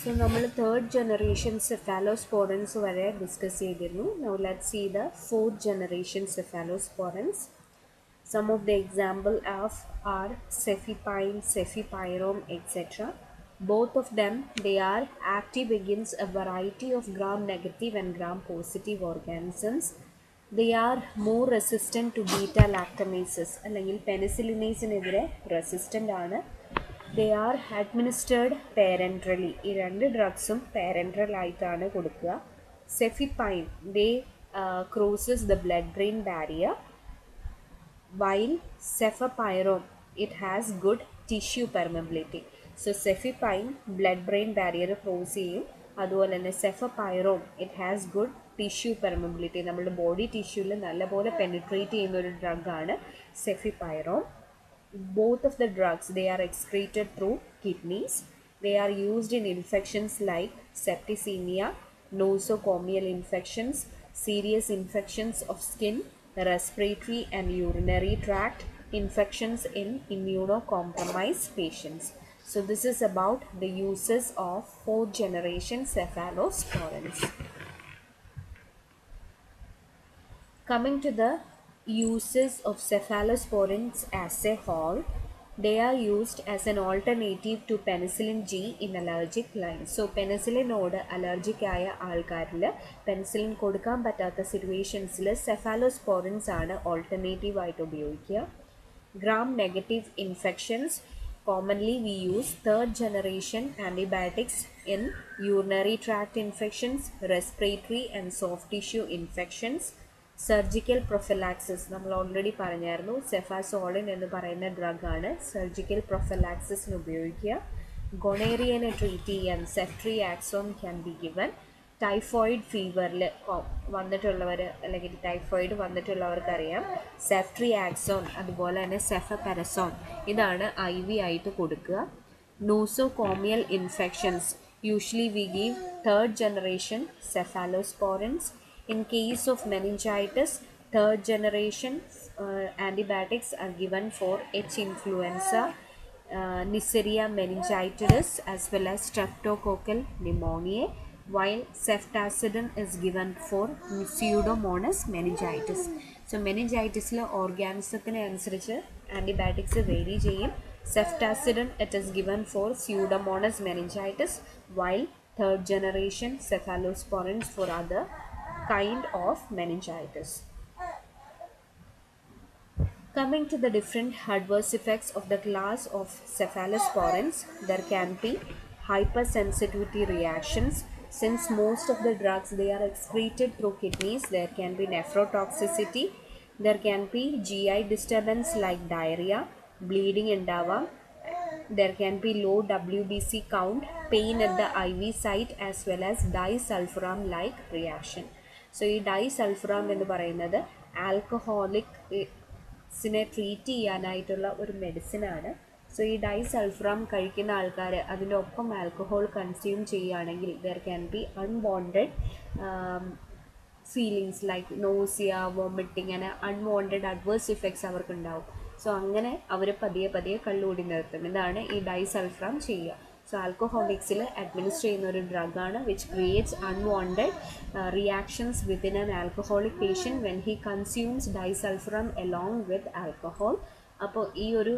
So നമ്മൾ third generation cephalosporins വരെ discuss ചെയ്തിരുന്നു. Now let's see the fourth generation cephalosporins. Some of the example of are cefepime, cefepyrome, etc. Both of them, they are active against a variety of gram-negative and gram-positive organisms. They are more resistant to beta-lactamases. അല്ലെങ്കിൽ penicillinaseനെതിരെ resistant ആണ്. They are administered parenterally. ഈ രണ്ട് ഡ്രഗ്സും parenteral ആയിട്ടാണ് കൊടുക്കുക. Cefepime, they crosses the blood-brain barrier, while cefepyrome, it has good tissue permeability. So cefepime blood-brain barrier cross ചെയ്യും. അതുപോലെ തന്നെ cefepyrome, it has good tissue permeability. നമ്മുടെ ബോഡി ടിഷ്യൂവിൽ നല്ലപോലെ പെനിട്രേറ്റ് ചെയ്യുന്ന ഒരു ഡ്രഗാണ് cefepyrome. Both of the drugs, they are excreted through kidneys. They are used in infections like septicemia, nosocomial infections, serious infections of skin, respiratory and urinary tract infections in immunocompromised patients. So this is about the uses of fourth generation cephalosporins. Coming to the uses of cephalosporins as a whole, they are used as an alternative to penicillin G in allergic lines. So penicillin node allergic ആയ ആൾക്കാരിൽ penicillin കൊടുക്കാൻ പറ്റാത്ത സിറ്റുവേഷൻസിൽ cephalosporins ആണ് alternative ആയിട്ട് ഉപയോഗിക്കുക. Gram negative infections, commonly we use third generation antibiotics in urinary tract infections, respiratory and soft tissue infections. Surgical prophylaxis നമ്മൾ already പറഞ്ഞായിരുന്നു. Cefazolin എന്ന് പറയുന്ന ഡ്രഗാണ് സർജിക്കൽ പ്രൊഫിലാക്സിസിന് ഉപയോഗിക്കുക. ഗൊണേറിയനെ ട്രീറ്റ് ചെയ്യാൻ ceftriaxone can be given. Typhoid ഫീവറിൽ വന്നിട്ടുള്ളവർ അല്ലെങ്കിൽ ടൈഫോയിഡ് വന്നിട്ടുള്ളവർക്കറിയാം സെഫ്ട്രിയാക്സോൺ അതുപോലെ തന്നെ സെഫപെരസോൺ ഇതാണ് IV ആയിട്ട് കൊടുക്കുക. Nosocomial infections, usually we give third generation cephalosporins. In case of meningitis, third generation antibiotics are given for H. influenza, Neisseria meningitidis as well as streptococcal pneumoniae, while ceftazidime is given for Pseudomonas meningitis. So meningitis le organismത്തിന് അനുസരിച്ച് antibiotics vary ചെയ്യും. Ceftazidime it is given for Pseudomonas meningitis, while third generation cephalosporins for other kind of meningitis. Coming to the different adverse effects of the class of cephalosporins, there can be hypersensitivity reactions. Since most of the drugs they are excreted through kidneys, there can be nephrotoxicity. There can be GI disturbance like diarrhea, bleeding ഉണ്ടാവാം. There can be low WBC count, pain at the IV site as well as disulfiram like reaction. So ഈ ഡൈസൾഫറാം എന്ന് പറയുന്നത് ആൽക്കഹോളിക്സിനെ treat ചെയ്യാനായിട്ടുള്ള ഒരു മെഡിസിനാണ്. So ഈ ഡൈസൾഫറാം കഴിക്കുന്ന ആൾക്കാർ അതിൻ്റെ ഒപ്പം ആൽക്കഹോൾ കൺസ്യൂം ചെയ്യുകയാണെങ്കിൽ there can be unwanted feelings like nausea, vomiting, അങ്ങനെ അൺവാണ്ടഡ് അഡ്വേഴ്സ് ഇഫക്ട്സ് അവർക്കുണ്ടാവും. സോ അങ്ങനെ അവർ പതിയെ പതിയെ കള്ളുകൂടി നിർത്തും. ഇതാണ് ഈ ഡൈസൾഫറാം ചെയ്യുക. So alcoholics administer ചെയ്യുന്ന ഒരു ഡ്രഗാണ് which creates unwanted reactions within an alcoholic patient when he consumes disulfiram along with alcohol. അപ്പോൾ ഈ ഒരു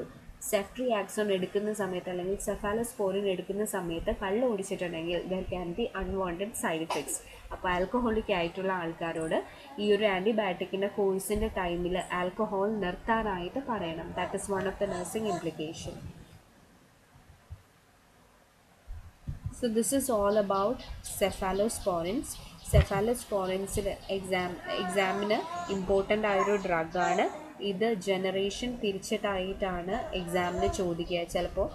സെഫ്ട്രിയാക്സോൺ എടുക്കുന്ന സമയത്ത് അല്ലെങ്കിൽ സെഫാലോസ്പോറിൻ എടുക്കുന്ന സമയത്ത് കള്ള് കുടിച്ചിട്ടുണ്ടെങ്കിൽ there can be unwanted side effects. അപ്പോൾ ആൽക്കഹോളിക് ആയിട്ടുള്ള ആൾക്കാരോട് ഈ ഒരു ആൻറ്റിബയോട്ടിക്കിൻ്റെ കോഴ്സിൻ്റെ ടൈമിൽ ആൽക്കഹോൾ നിർത്താനായിട്ട് പറയണം. That is one of the nursing implication. So this is all about cephalosporins. Cephalosporins examine important ആയൊരു ഡ്രഗാണ്. ഇത് ജനറേഷൻ തിരിച്ചിട്ടായിട്ടാണ് എക്സാമിന് ചോദിക്കുക. ചിലപ്പോൾ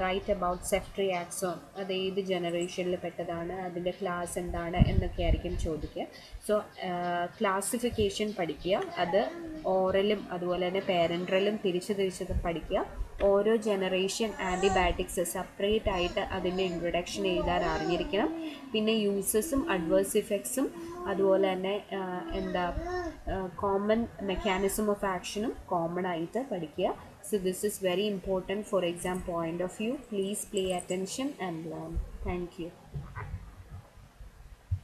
റൈറ്റ് അബൌട്ട് സെഫ്ട്രിയാക്സോൺ അത് ഏത് ജനറേഷനിൽ പെട്ടതാണ്, അതിൻ്റെ ക്ലാസ് എന്താണ് എന്നൊക്കെ ആയിരിക്കും ചോദിക്കുക. സോ ക്ലാസിഫിക്കേഷൻ പഠിക്കുക, അത് ഓറലും അതുപോലെ തന്നെ പേരൻട്രലും തിരിച്ച് പഠിക്കുക. ഓരോ ജനറേഷൻ ആൻറ്റിബയോട്ടിക്സ് സെപ്പറേറ്റ് ആയിട്ട് അതിൻ്റെ ഇൻട്രൊഡക്ഷൻ എഴുതാൻ അറിഞ്ഞിരിക്കണം. പിന്നെ യൂസസും അഡ്വേഴ്സ് ഇഫക്ട്സും അതുപോലെ തന്നെ കോമൺ മെക്കാനിസം ഓഫ് ആക്ഷനും കോമൺ ആയിട്ട് പഠിക്കുക. So this is very important for exam point of view. Please pay attention and learn. Thank you.